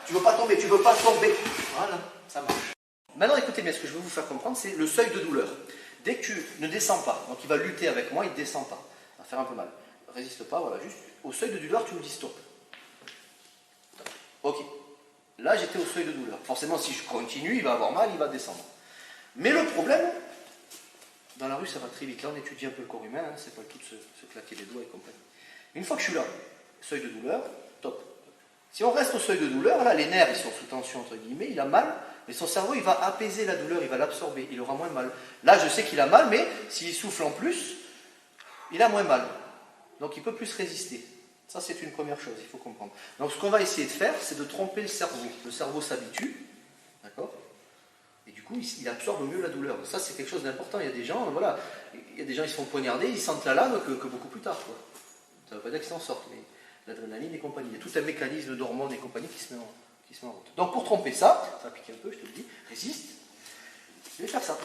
Tu veux pas tomber, tu veux pas tomber. Voilà, ça marche. Maintenant, écoutez bien, ce que je veux vous faire comprendre, c'est le seuil de douleur. Dès que tu ne descends pas, donc il va lutter avec moi, il ne descend pas. Ça va faire un peu mal. Résiste pas, voilà, juste au seuil de douleur, tu me dis stop. Ok. Là, j'étais au seuil de douleur. Forcément, si je continue, il va avoir mal, il va descendre. Mais le problème, dans la rue, ça va très vite. Là, on étudie un peu le corps humain, hein, c'est pas tout se claquer les doigts et compagnie. Une fois que je suis là, seuil de douleur, top. Si on reste au seuil de douleur, là, les nerfs, ils sont sous tension, entre guillemets, il a mal, mais son cerveau, il va apaiser la douleur, il va l'absorber, il aura moins mal. Là, je sais qu'il a mal, mais s'il souffle en plus, il a moins mal. Donc, il peut plus résister. Ça, c'est une première chose, il faut comprendre. Donc, ce qu'on va essayer de faire, c'est de tromper le cerveau. Le cerveau s'habitue, d'accord ? Et du coup, il absorbe mieux la douleur. Ça, c'est quelque chose d'important. Il y a des gens, voilà, il y a des gens, ils se font poignarder, ils sentent la lame que beaucoup plus tard, quoi. Ça ne veut pas dire qu'ils s'en sortent, mais l'adrénaline et compagnie. Il y a tout un mécanisme d'hormones et compagnie qui se met en route. Donc, pour tromper ça, ça va piquer un peu, je te le dis, résiste. Je vais faire ça.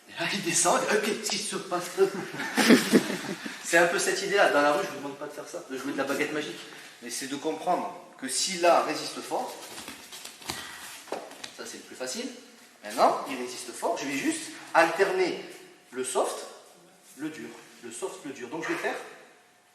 Et là, il descend, qu'est-ce qui se passe là? C'est un peu cette idée-là. Dans la rue, je ne vous demande pas de faire ça, de jouer de la baguette magique. Mais c'est de comprendre que si là résiste fort, ça c'est le plus facile. Maintenant, il résiste fort. Je vais juste alterner le soft, le dur. Le soft, le dur. Donc je vais faire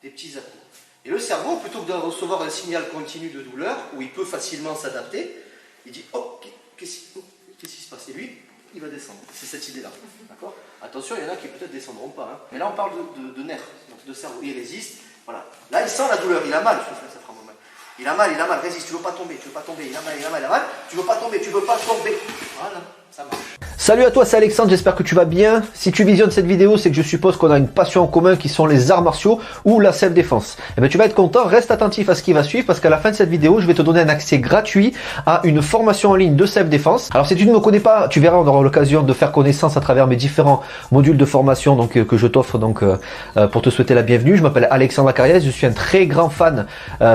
des petits à-coups. Et le cerveau, plutôt que de recevoir un signal continu de douleur, où il peut facilement s'adapter, il dit oh, qu'est-ce qui se passe? Et lui, il va descendre. C'est cette idée-là. D'accord? Attention, il y en a qui peut-être descendront pas. Hein. Mais là, on parle de nerfs, donc de cerveau. Il résiste. Voilà. Là, il sent la douleur. Il a mal. Ça fera mal. Il a mal, résiste. Tu veux pas tomber, tu veux pas tomber. Il a mal. Tu veux pas tomber, tu veux pas tomber. Voilà, ça marche. Salut à toi, c'est Alexandre, j'espère que tu vas bien. Si tu visionnes cette vidéo, c'est que je suppose qu'on a une passion en commun qui sont les arts martiaux ou la self-défense. Eh bien, tu vas être content, reste attentif à ce qui va suivre parce qu'à la fin de cette vidéo, je vais te donner un accès gratuit à une formation en ligne de self-défense. Alors, si tu ne me connais pas, tu verras, on aura l'occasion de faire connaissance à travers mes différents modules de formation donc, que je t'offre donc pour te souhaiter la bienvenue. Je m'appelle Alexandre Lacariès, je suis un très grand fan,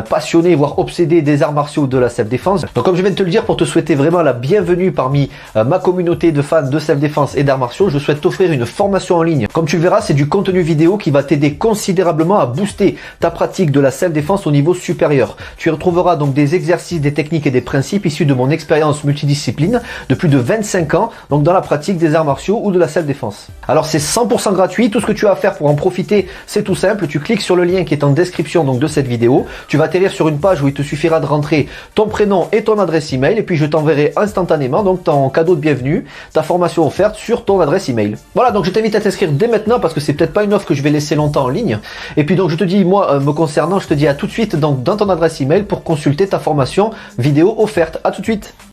passionné, voire obsédé des arts martiaux de la self-défense. Donc, comme je viens de te le dire, pour te souhaiter vraiment la bienvenue parmi ma communauté de fans de self-défense et d'arts martiaux, je souhaite t'offrir une formation en ligne. Comme tu le verras, c'est du contenu vidéo qui va t'aider considérablement à booster ta pratique de la self-défense au niveau supérieur. Tu y retrouveras donc des exercices, des techniques et des principes issus de mon expérience multidiscipline de plus de 25 ans, donc dans la pratique des arts martiaux ou de la self-défense. Alors c'est 100% gratuit, tout ce que tu as à faire pour en profiter, c'est tout simple, tu cliques sur le lien qui est en description donc de cette vidéo, tu vas atterrir sur une page où il te suffira de rentrer ton prénom et ton adresse email et puis je t'enverrai instantanément donc ton cadeau de bienvenue, ta formation offerte sur ton adresse email. Voilà, donc je t'invite à t'inscrire dès maintenant parce que c'est peut-être pas une offre que je vais laisser longtemps en ligne. Et puis donc je te dis, moi me concernant, je te dis à tout de suite donc dans ton adresse email pour consulter ta formation vidéo offerte. À tout de suite.